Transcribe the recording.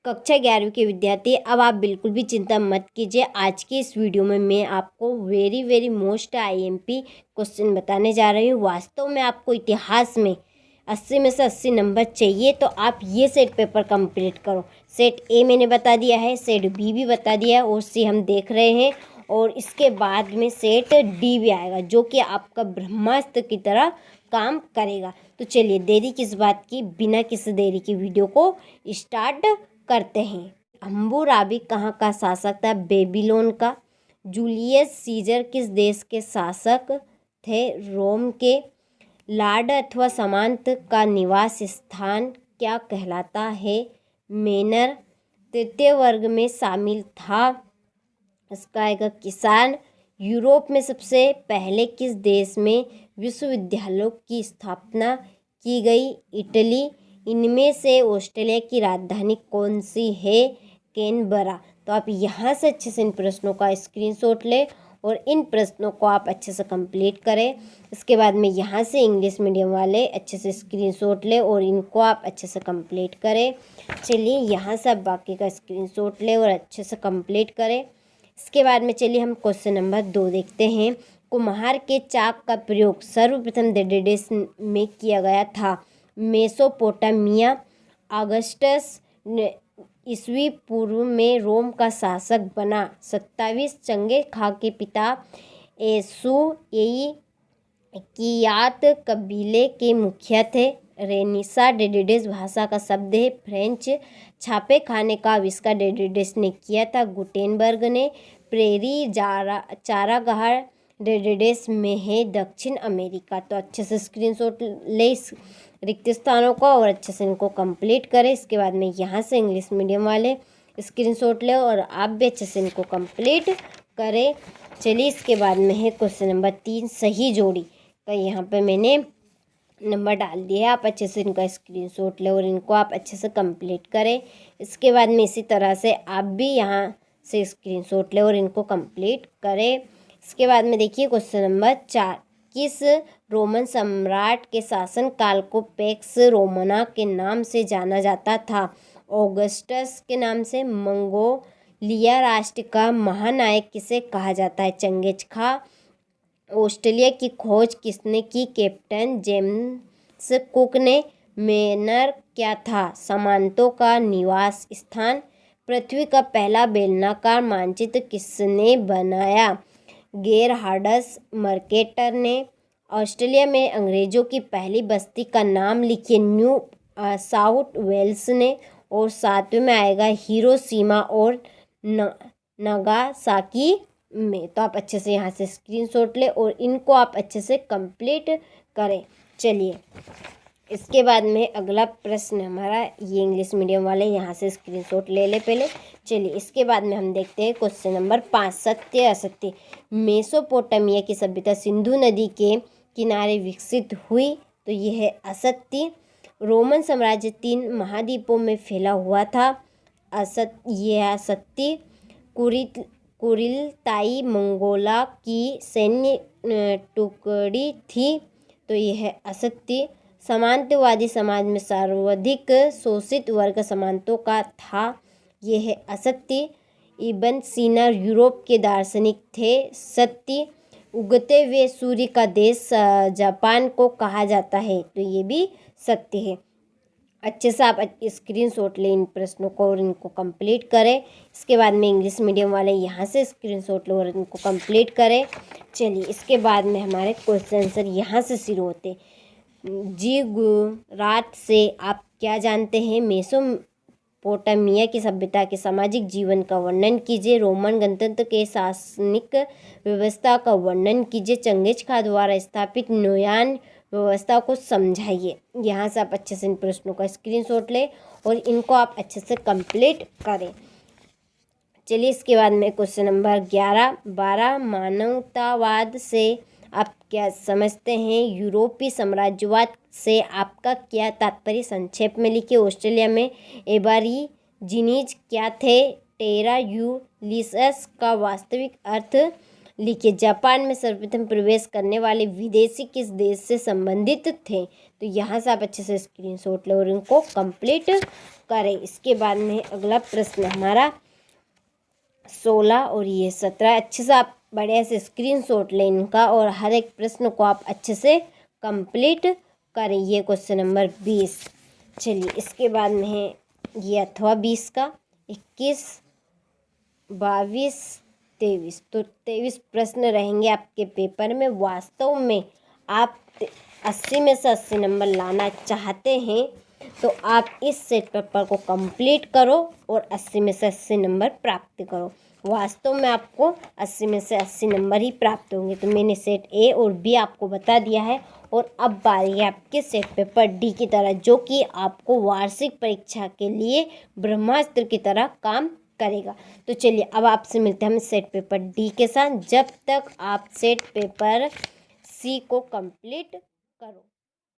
कक्षा 11वीं के विद्यार्थी, अब आप बिल्कुल भी चिंता मत कीजिए। आज की इस वीडियो में मैं आपको वेरी मोस्ट आईएमपी क्वेश्चन बताने जा रही हूँ। वास्तव में आपको इतिहास में 80 में से 80 नंबर चाहिए तो आप ये सेट पेपर कंप्लीट करो। सेट ए मैंने बता दिया है, सेट बी भी बता दिया है और सी हम देख रहे हैं, और इसके बाद में सेट डी भी आएगा जो कि आपका ब्रह्मास्त्र की तरह काम करेगा। तो चलिए देरी किस बात की, बिना किसी देरी की वीडियो को स्टार्ट करते हैं। हम्मुराबी कहाँ का शासक था? बेबीलोन का। जूलियस सीजर किस देश के शासक थे? रोम के। लॉर्ड अथवा सामंत का निवास स्थान क्या कहलाता है? मैनर। तृतीय वर्ग में शामिल था, इसका एक किसान। यूरोप में सबसे पहले किस देश में विश्वविद्यालयों की स्थापना की गई? इटली। इनमें से ऑस्ट्रेलिया की राजधानी कौन सी है? कैनबरा। तो आप यहाँ से अच्छे से इन प्रश्नों का स्क्रीनशॉट लें और इन प्रश्नों को आप अच्छे से कंप्लीट करें। इसके बाद में यहाँ से इंग्लिश मीडियम वाले अच्छे से स्क्रीनशॉट लें और इनको आप अच्छे से कंप्लीट करें। चलिए यहाँ से आप बाकी का स्क्रीनशॉट लें और अच्छे से कंप्लीट करें। इसके बाद में चलिए हम क्वेश्चन नंबर 2 देखते हैं। कुम्हार के चाक का प्रयोग सर्वप्रथम देश में किया गया था? मेसोपोटामिया। अगस्टस ईस्वी पूर्व में रोम का शासक बना। 27 चंगे खा के पिता कियात कबीले के मुखिया थे। रेनिसा डेडेस भाषा का शब्द है। फ्रेंच छापे खाने का आविष्कार डेडेस ने किया था। गुटेनबर्ग ने। प्रेरी चारागाह डेडेस में है, दक्षिण अमेरिका। तो अच्छे से स्क्रीनशॉट ले इस रिक्त स्थानों को और अच्छे से इनको कंप्लीट करें। इसके बाद में यहाँ से इंग्लिश मीडियम वाले स्क्रीनशॉट ले और आप भी अच्छे से इनको कंप्लीट करें। चलिए इसके बाद में है क्वेश्चन नंबर 3, सही जोड़ी का यहाँ पे मैंने नंबर डाल दिया है। आप अच्छे से इनका स्क्रीनशॉट ले और इनको आप अच्छे से कंप्लीट करें। इसके बाद में इसी तरह से आप भी यहाँ से स्क्रीनशॉट ले और इनको कंप्लीट करें। इसके बाद में देखिए क्वेश्चन नंबर 4, किस रोमन सम्राट के शासन काल को पैक्स रोमना के नाम से जाना जाता था? ऑगस्टस के नाम से। मंगोलिया राष्ट्र का महानायक किसे कहा जाता है? चंगेज खां। ऑस्ट्रेलिया की खोज किसने की? कैप्टन जेम्स कुक ने। मैनर क्या था? सामंतों का निवास स्थान। पृथ्वी का पहला बेलनाकार मानचित्र किसने बनाया? गेरहार्डस मर्केटर ने। ऑस्ट्रेलिया में अंग्रेजों की पहली बस्ती का नाम लिखिए। न्यू साउथ वेल्स ने। और 7वें में आएगा हिरोशिमा और नागासाकी में। तो आप अच्छे से यहाँ से स्क्रीनशॉट ले और इनको आप अच्छे से कंप्लीट करें। चलिए इसके बाद में अगला प्रश्न हमारा ये इंग्लिश मीडियम वाले यहाँ से स्क्रीनशॉट ले ले पहले। चलिए इसके बाद में हम देखते हैं क्वेश्चन नंबर 5, सत्य असत्य। मेसोपोटामिया की सभ्यता सिंधु नदी के किनारे विकसित हुई, तो ये है असत्य। रोमन साम्राज्य 3 महाद्वीपों में फैला हुआ था, ये है सत्य। कुरिलताई मंगोला की सैन्य टुकड़ी थी, तो ये है असत्य। सामंतवादी समाज में सर्वाधिक शोषित वर्ग सामंतों का था, ये है असत्य। इब्न सीना यूरोप के दार्शनिक थे, सत्य। उगते हुए सूर्य का देश जापान को कहा जाता है, तो ये भी सत्य है। अच्छे से आप स्क्रीनशॉट लें इन प्रश्नों को और इनको कंप्लीट करें। इसके बाद में इंग्लिश मीडियम वाले यहाँ से स्क्रीनशॉट लें और इनको कंप्लीट करें। चलिए इसके बाद में हमारे क्वेश्चन आंसर यहाँ से शुरू होते। जिगुराट से आप क्या जानते हैं? मेसोपोटामिया की सभ्यता के सामाजिक जीवन का वर्णन कीजिए। रोमन गणतंत्र के शासनिक व्यवस्था का वर्णन कीजिए। चंगेज खां द्वारा स्थापित नौयान व्यवस्था को समझाइए। यहाँ से आप अच्छे से इन प्रश्नों का स्क्रीनशॉट लें और इनको आप अच्छे से कंप्लीट करें। चलिए इसके बाद में क्वेश्चन नंबर 11-12, मानवतावाद से आप क्या समझते हैं? यूरोपीय साम्राज्यवाद से आपका क्या तात्पर्य? संक्षेप में लिखिए। ऑस्ट्रेलिया में एबॉरिजिनीज क्या थे? टेरा यूलिसस का वास्तविक अर्थ लिखिए, जापान में सर्वप्रथम प्रवेश करने वाले विदेशी किस देश से संबंधित थे। तो यहाँ से आप अच्छे से स्क्रीनशॉट लें और इनको कंप्लीट करें। इसके बाद में अगला प्रश्न हमारा 16 और ये 17। अच्छे से आप बढ़िया से स्क्रीनशॉट लें इनका और हर एक प्रश्न को आप अच्छे से कंप्लीट करें। ये क्वेश्चन नंबर 20। चलिए इसके बाद में है ये अथवा 20 का 21, 22, 23। तो 23 प्रश्न रहेंगे आपके पेपर में। वास्तव में आप 80 में से 80 नंबर लाना चाहते हैं तो आप इस सेट पेपर को कंप्लीट करो और 80 में से 80 नंबर प्राप्त करो। वास्तव में आपको 80 में से 80 नंबर ही प्राप्त होंगे। तो मैंने सेट ए और बी आपको बता दिया है और अब बारी है आपके सेट पेपर डी की तरह, जो कि आपको वार्षिक परीक्षा के लिए ब्रह्मास्त्र की तरह काम करेगा। तो चलिए अब आपसे मिलते हैं हम सेट पेपर डी के साथ, जब तक आप सेट पेपर सी को कंप्लीट करो।